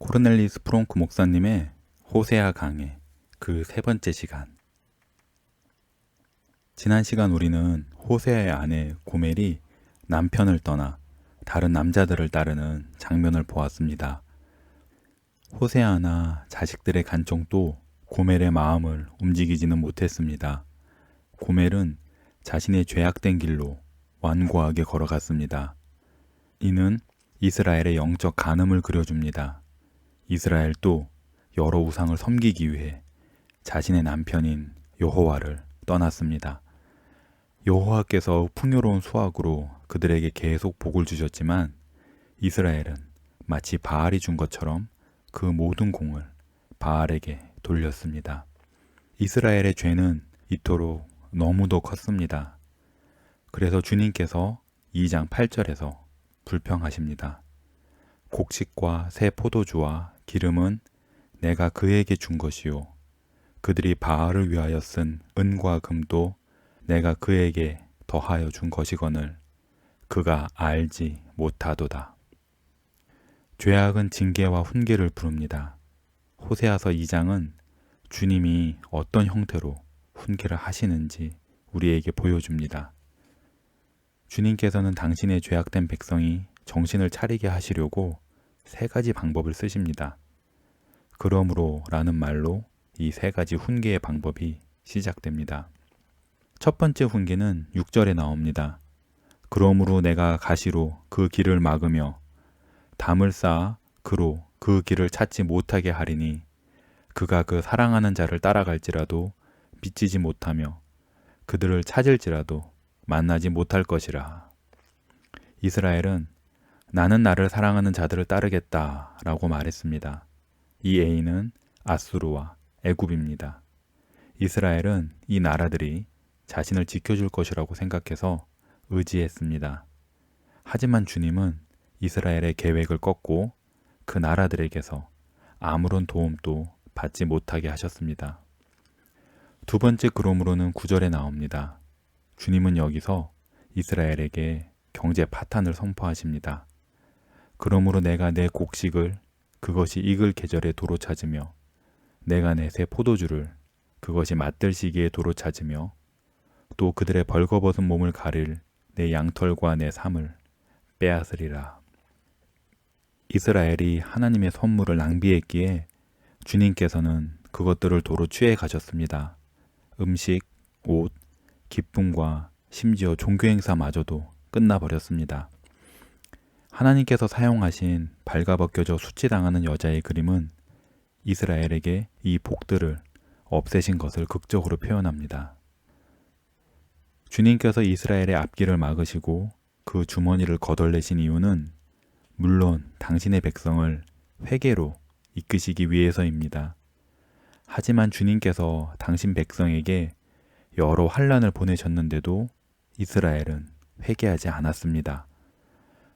코르넬리스 프롱크 목사님의 호세아 강해 그 세 번째 시간. 지난 시간 우리는 호세아의 아내 고멜이 남편을 떠나 다른 남자들을 따르는 장면을 보았습니다. 호세아나 자식들의 간청도 고멜의 마음을 움직이지는 못했습니다. 고멜은 자신의 죄악된 길로 완고하게 걸어갔습니다. 이는 이스라엘의 영적 간음을 그려줍니다. 이스라엘도 여러 우상을 섬기기 위해 자신의 남편인 여호와를 떠났습니다. 여호와께서 풍요로운 수확으로 그들에게 계속 복을 주셨지만 이스라엘은 마치 바알이 준 것처럼 그 모든 공을 바알에게 돌렸습니다. 이스라엘의 죄는 이토록 너무도 컸습니다. 그래서 주님께서 2장 8절에서 불평하십니다. 곡식과 새 포도주와 기름은 내가 그에게 준 것이요 그들이 바알을 위하여 쓴 은과 금도 내가 그에게 더하여 준 것이거늘 그가 알지 못하도다. 죄악은 징계와 훈계를 부릅니다. 호세아서 2장은 주님이 어떤 형태로 훈계를 하시는지 우리에게 보여줍니다. 주님께서는 당신의 죄악된 백성이 정신을 차리게 하시려고 세 가지 방법을 쓰십니다. 그러므로 라는 말로 이 세 가지 훈계의 방법이 시작됩니다. 첫 번째 훈계는 6절에 나옵니다. 그러므로 내가 가시로 그 길을 막으며 담을 쌓아 그로 그 길을 찾지 못하게 하리니 그가 그 사랑하는 자를 따라갈지라도 미치지 못하며 그들을 찾을지라도 만나지 못할 것이라. 이스라엘은 나는 나를 사랑하는 자들을 따르겠다 라고 말했습니다. 이 A는 아수르와 애굽입니다. 이스라엘은 이 나라들이 자신을 지켜줄 것이라고 생각해서 의지했습니다. 하지만 주님은 이스라엘의 계획을 꺾고 그 나라들에게서 아무런 도움도 받지 못하게 하셨습니다. 두 번째 그러므로는 9절에 나옵니다. 주님은 여기서 이스라엘에게 경제 파탄을 선포하십니다. 그러므로 내가 내 곡식을 그것이 익을 계절에 도로 찾으며 내가 내 새 포도주를 그것이 맛들 시기에 도로 찾으며 또 그들의 벌거벗은 몸을 가릴 내 양털과 내 삶을 빼앗으리라. 이스라엘이 하나님의 선물을 낭비했기에 주님께서는 그것들을 도로 취해 가셨습니다. 음식, 옷, 기쁨과 심지어 종교행사마저도 끝나버렸습니다. 하나님께서 사용하신 발가벗겨져 수치당하는 여자의 그림은 이스라엘에게 이 복들을 없애신 것을 극적으로 표현합니다. 주님께서 이스라엘의 앞길을 막으시고 그 주머니를 거덜내신 이유는 물론 당신의 백성을 회개로 이끄시기 위해서입니다. 하지만 주님께서 당신 백성에게 여러 환난을 보내셨는데도 이스라엘은 회개하지 않았습니다.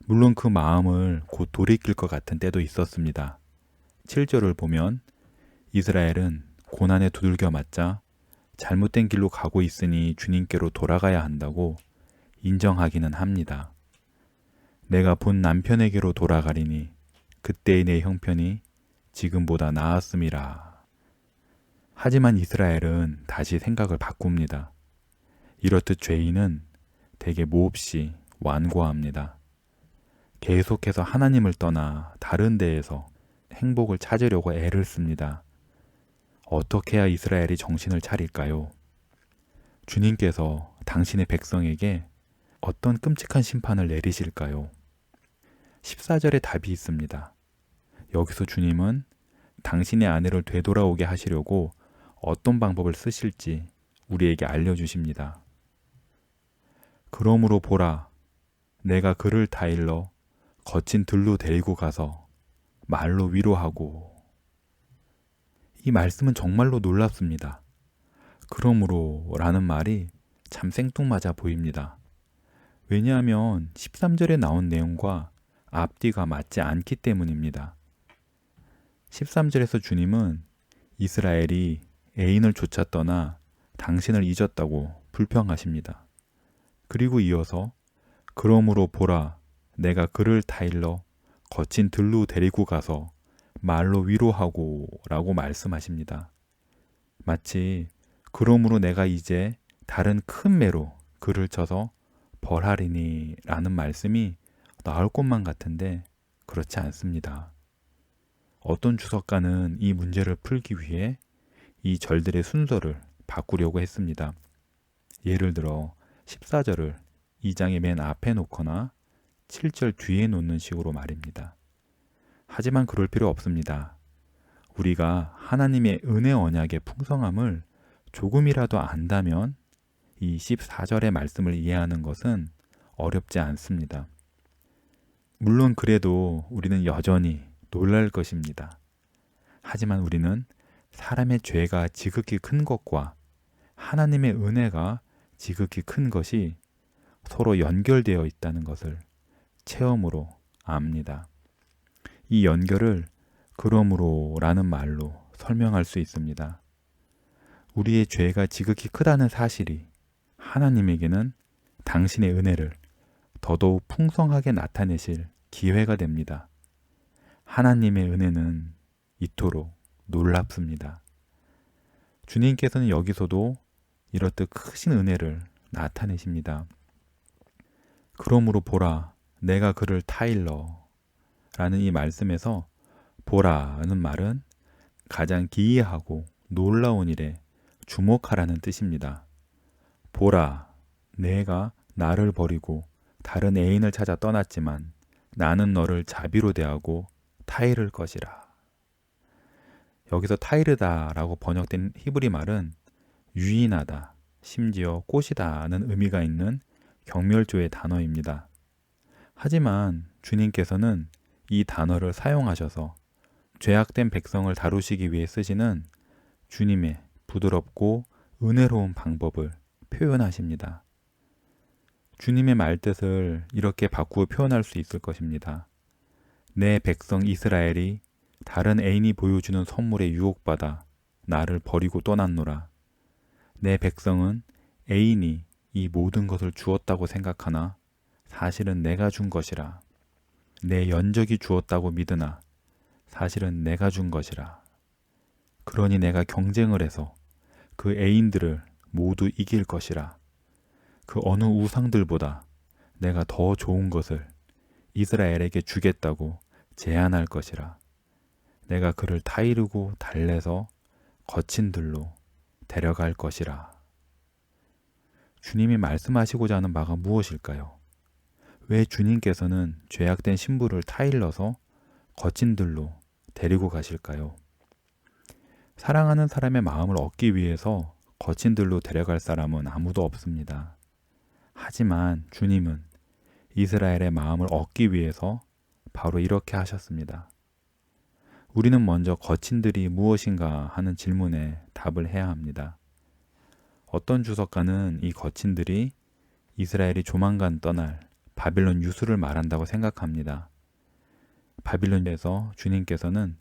물론 그 마음을 곧 돌이킬 것 같은 때도 있었습니다. 7절을 보면 이스라엘은 고난에 두들겨 맞자 잘못된 길로 가고 있으니 주님께로 돌아가야 한다고 인정하기는 합니다. 내가 본 남편에게로 돌아가리니 그때의 내 형편이 지금보다 나았음이라. 하지만 이스라엘은 다시 생각을 바꿉니다. 이렇듯 죄인은 대개 몹시 완고합니다. 계속해서 하나님을 떠나 다른 데에서 행복을 찾으려고 애를 씁니다. 어떻게 해야 이스라엘이 정신을 차릴까요? 주님께서 당신의 백성에게 어떤 끔찍한 심판을 내리실까요? 14절에 답이 있습니다. 여기서 주님은 당신의 아내를 되돌아오게 하시려고 어떤 방법을 쓰실지 우리에게 알려주십니다. 그러므로 보라, 내가 그를 다 일러 거친 들로 데리고 가서 말로 위로하고. 이 말씀은 정말로 놀랍습니다. 그러므로 라는 말이 참 생뚱맞아 보입니다. 왜냐하면 13절에 나온 내용과 앞뒤가 맞지 않기 때문입니다. 13절에서 주님은 이스라엘이 애인을 쫓아 떠나 당신을 잊었다고 불평하십니다. 그리고 이어서 그러므로 보라, 내가 그를 타일러 거친 들로 데리고 가서 말로 위로하고 라고 말씀하십니다. 마치 그러므로 내가 이제 다른 큰 매로 그를 쳐서 벌하리니 라는 말씀이 나올 것만 같은데 그렇지 않습니다. 어떤 주석가는 이 문제를 풀기 위해 이 절들의 순서를 바꾸려고 했습니다. 예를 들어 14절을 2장의 맨 앞에 놓거나 7절 뒤에 놓는 식으로 말입니다. 하지만 그럴 필요 없습니다. 우리가 하나님의 은혜 언약의 풍성함을 조금이라도 안다면 이 14절의 말씀을 이해하는 것은 어렵지 않습니다. 물론 그래도 우리는 여전히 놀랄 것입니다. 하지만 우리는 사람의 죄가 지극히 큰 것과 하나님의 은혜가 지극히 큰 것이 서로 연결되어 있다는 것을 체험으로 압니다. 이 연결을 그러므로 라는 말로 설명할 수 있습니다. 우리의 죄가 지극히 크다는 사실이 하나님에게는 당신의 은혜를 더더욱 풍성하게 나타내실 기회가 됩니다. 하나님의 은혜는 이토록 놀랍습니다. 주님께서는 여기서도 이렇듯 크신 은혜를 나타내십니다. 그러므로 보라, 내가 그를 타일러 라는 이 말씀에서 보라는 말은 가장 기이하고 놀라운 일에 주목하라는 뜻입니다. 보라, 내가 나를 버리고 다른 애인을 찾아 떠났지만 나는 너를 자비로 대하고 타이를 것이라. 여기서 타이르다라고 번역된 히브리 말은 유인하다, 심지어 꽃이다는 의미가 있는 경멸조의 단어입니다. 하지만 주님께서는 이 단어를 사용하셔서 죄악된 백성을 다루시기 위해 쓰시는 주님의 부드럽고 은혜로운 방법을 표현하십니다. 주님의 말뜻을 이렇게 바꾸어 표현할 수 있을 것입니다. 내 백성 이스라엘이 다른 애인이 보여주는 선물에 유혹받아 나를 버리고 떠났노라. 내 백성은 애인이 이 모든 것을 주었다고 생각하나 사실은 내가 준 것이라. 내 연적이 주었다고 믿으나 사실은 내가 준 것이라. 그러니 내가 경쟁을 해서 그 애인들을 모두 이길 것이라. 그 어느 우상들보다 내가 더 좋은 것을 이스라엘에게 주겠다고 제안할 것이라. 내가 그를 타이르고 달래서 거친 들로 데려갈 것이라. 주님이 말씀하시고자 하는 바가 무엇일까요? 왜 주님께서는 죄악된 신부를 타일러서 거친 들로 데리고 가실까요? 사랑하는 사람의 마음을 얻기 위해서 거친 들로 데려갈 사람은 아무도 없습니다. 하지만 주님은 이스라엘의 마음을 얻기 위해서 바로 이렇게 하셨습니다. 우리는 먼저 거친 들이 무엇인가 하는 질문에 답을 해야 합니다. 어떤 주석가는 이 거친 들이 이스라엘이 조만간 떠날 바빌론 유수를 말한다고 생각합니다. 바빌론에서 주님께서는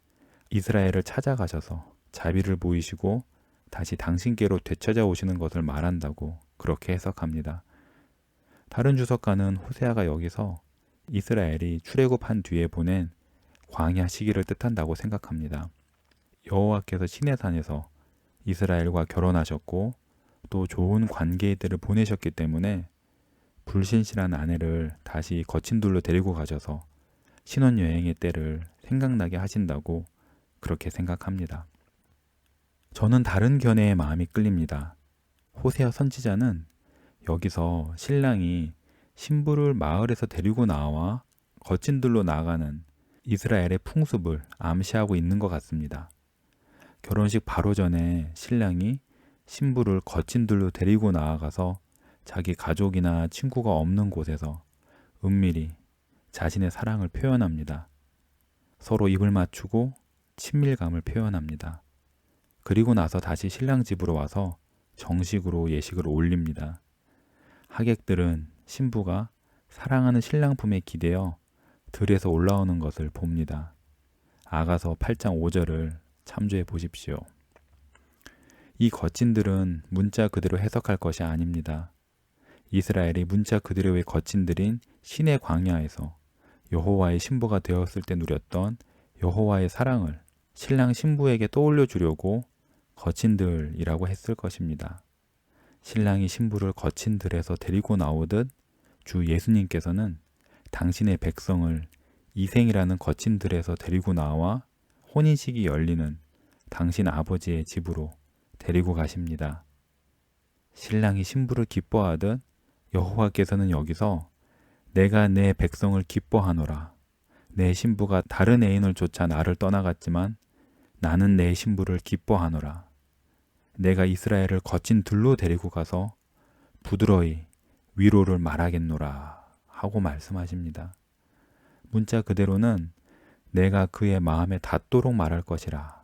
이스라엘을 찾아가셔서 자비를 보이시고 다시 당신께로 되찾아 오시는 것을 말한다고 그렇게 해석합니다. 다른 주석가는 호세아가 여기서 이스라엘이 출애굽한 뒤에 보낸 광야 시기를 뜻한다고 생각합니다. 여호와께서 시내산에서 이스라엘과 결혼하셨고 또 좋은 관계들을 보내셨기 때문에 불신실한 아내를 다시 거친 돌로 데리고 가셔서 신혼여행의 때를 생각나게 하신다고 그렇게 생각합니다. 저는 다른 견해의 마음이 끌립니다. 호세아 선지자는 여기서 신랑이 신부를 마을에서 데리고 나와 거친 들로 나가는 이스라엘의 풍습을 암시하고 있는 것 같습니다. 결혼식 바로 전에 신랑이 신부를 거친 들로 데리고 나아가서 자기 가족이나 친구가 없는 곳에서 은밀히 자신의 사랑을 표현합니다. 서로 입을 맞추고 친밀감을 표현합니다. 그리고 나서 다시 신랑 집으로 와서 정식으로 예식을 올립니다. 하객들은 신부가 사랑하는 신랑 품에 기대어 들에서 올라오는 것을 봅니다. 아가서 8장 5절을 참조해 보십시오. 이 거친들은 문자 그대로 해석할 것이 아닙니다. 이스라엘이 문자 그대로의 거친들인 신의 광야에서 여호와의 신부가 되었을 때 누렸던 여호와의 사랑을 신랑 신부에게 떠올려 주려고 거친들이라고 했을 것입니다. 신랑이 신부를 거친들에서 데리고 나오듯 주 예수님께서는 당신의 백성을 이생이라는 거친들에서 데리고 나와 혼인식이 열리는 당신 아버지의 집으로 데리고 가십니다. 신랑이 신부를 기뻐하듯 여호와께서는 여기서 내가 내 백성을 기뻐하노라. 내 신부가 다른 애인을 쫓아 나를 떠나갔지만 나는 내 신부를 기뻐하노라. 내가 이스라엘을 거친 들로 데리고 가서 부드러이 위로를 말하겠노라 하고 말씀하십니다. 문자 그대로는 내가 그의 마음에 닿도록 말할 것이라.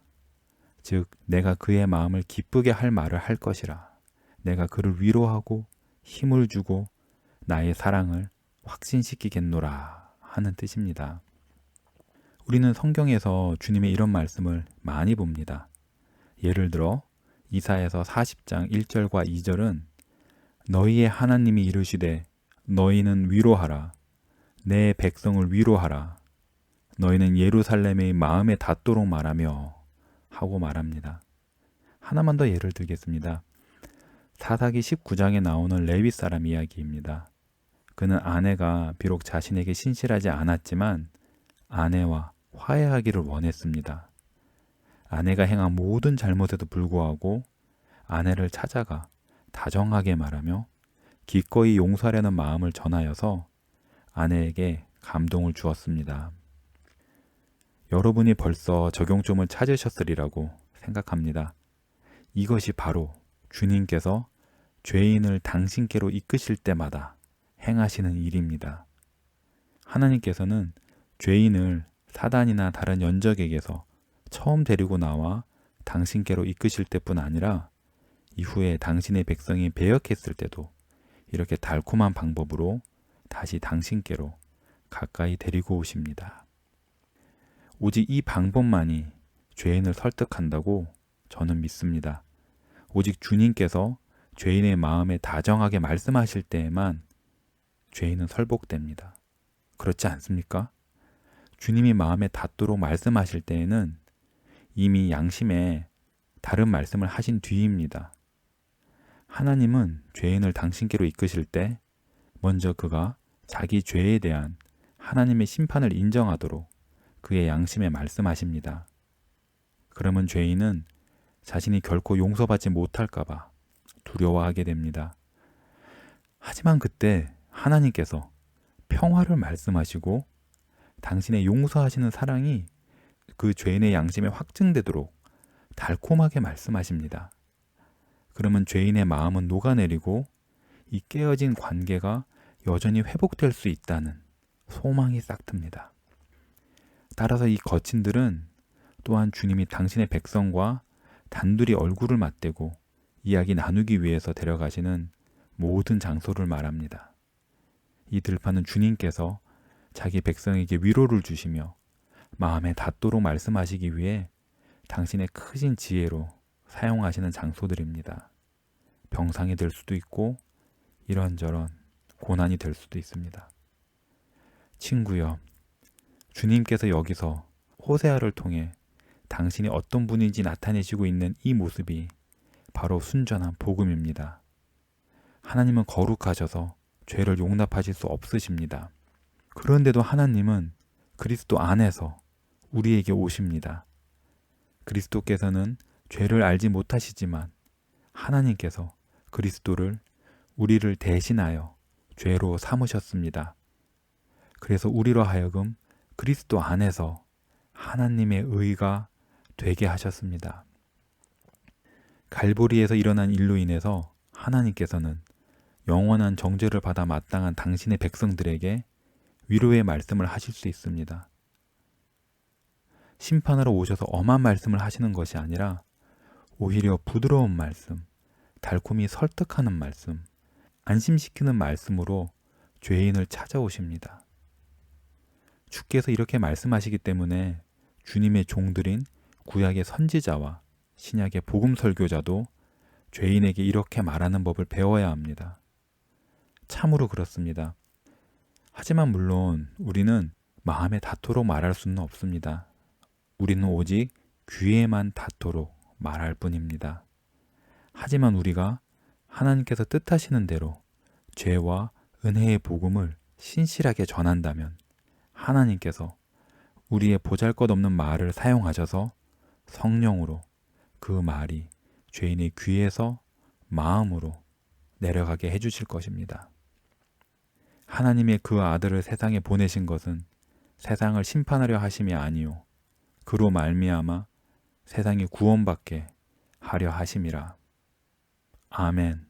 즉 내가 그의 마음을 기쁘게 할 말을 할 것이라. 내가 그를 위로하고 힘을 주고 나의 사랑을 확신시키겠노라 하는 뜻입니다. 우리는 성경에서 주님의 이런 말씀을 많이 봅니다. 예를 들어 이사야서 40장 1절과 2절은 너희의 하나님이 이르시되 너희는 위로하라. 내 백성을 위로하라. 너희는 예루살렘의 마음에 닿도록 말하며 하고 말합니다. 하나만 더 예를 들겠습니다. 사사기 19장에 나오는 레위 사람 이야기입니다. 그는 아내가 비록 자신에게 신실하지 않았지만 아내와 화해하기를 원했습니다. 아내가 행한 모든 잘못에도 불구하고 아내를 찾아가 다정하게 말하며 기꺼이 용서하려는 마음을 전하여서 아내에게 감동을 주었습니다. 여러분이 벌써 적용점을 찾으셨으리라고 생각합니다. 이것이 바로 주님께서 죄인을 당신께로 이끄실 때마다 행하시는 일입니다. 하나님께서는 죄인을 사단이나 다른 연적에게서 처음 데리고 나와 당신께로 이끄실 때뿐 아니라 이후에 당신의 백성이 배역했을 때도 이렇게 달콤한 방법으로 다시 당신께로 가까이 데리고 오십니다. 오직 이 방법만이 죄인을 설득한다고 저는 믿습니다. 오직 주님께서 죄인의 마음에 다정하게 말씀하실 때에만 죄인은 설복됩니다. 그렇지 않습니까? 주님이 마음에 닿도록 말씀하실 때에는 이미 양심에 다른 말씀을 하신 뒤입니다. 하나님은 죄인을 당신께로 이끄실 때 먼저 그가 자기 죄에 대한 하나님의 심판을 인정하도록 그의 양심에 말씀하십니다. 그러면 죄인은 자신이 결코 용서받지 못할까봐 두려워하게 됩니다. 하지만 그때 하나님께서 평화를 말씀하시고 당신의 용서하시는 사랑이 그 죄인의 양심에 확증되도록 달콤하게 말씀하십니다. 그러면 죄인의 마음은 녹아내리고 이 깨어진 관계가 여전히 회복될 수 있다는 소망이 싹틉니다. 따라서 이 거친들은 또한 주님이 당신의 백성과 단둘이 얼굴을 맞대고 이야기 나누기 위해서 데려가시는 모든 장소를 말합니다. 이 들판은 주님께서 자기 백성에게 위로를 주시며 마음에 닿도록 말씀하시기 위해 당신의 크신 지혜로 사용하시는 장소들입니다. 병상이 될 수도 있고 이런저런 고난이 될 수도 있습니다. 친구여, 주님께서 여기서 호세아를 통해 당신이 어떤 분인지 나타내시고 있는 이 모습이 바로 순전한 복음입니다. 하나님은 거룩하셔서 죄를 용납하실 수 없으십니다. 그런데도 하나님은 그리스도 안에서 우리에게 오십니다. 그리스도께서는 죄를 알지 못하시지만 하나님께서 그리스도를 우리를 대신하여 죄로 삼으셨습니다. 그래서 우리로 하여금 그리스도 안에서 하나님의 의가 되게 하셨습니다. 갈보리에서 일어난 일로 인해서 하나님께서는 영원한 정죄를 받아 마땅한 당신의 백성들에게 위로의 말씀을 하실 수 있습니다. 심판하러 오셔서 엄한 말씀을 하시는 것이 아니라 오히려 부드러운 말씀, 달콤히 설득하는 말씀, 안심시키는 말씀으로 죄인을 찾아오십니다. 주께서 이렇게 말씀하시기 때문에 주님의 종들인 구약의 선지자와 신약의 복음 설교자도 죄인에게 이렇게 말하는 법을 배워야 합니다. 참으로 그렇습니다. 하지만 물론 우리는 마음에 닿도록 말할 수는 없습니다. 우리는 오직 귀에만 닿도록 말할 뿐입니다. 하지만 우리가 하나님께서 뜻하시는 대로 죄와 은혜의 복음을 신실하게 전한다면 하나님께서 우리의 보잘것없는 말을 사용하셔서 성령으로 그 말이 죄인의 귀에서 마음으로 내려가게 해주실 것입니다. 하나님의 그 아들을 세상에 보내신 것은 세상을 심판하려 하심이 아니요 그로 말미암아 세상이 구원받게 하려 하심이라. 아멘.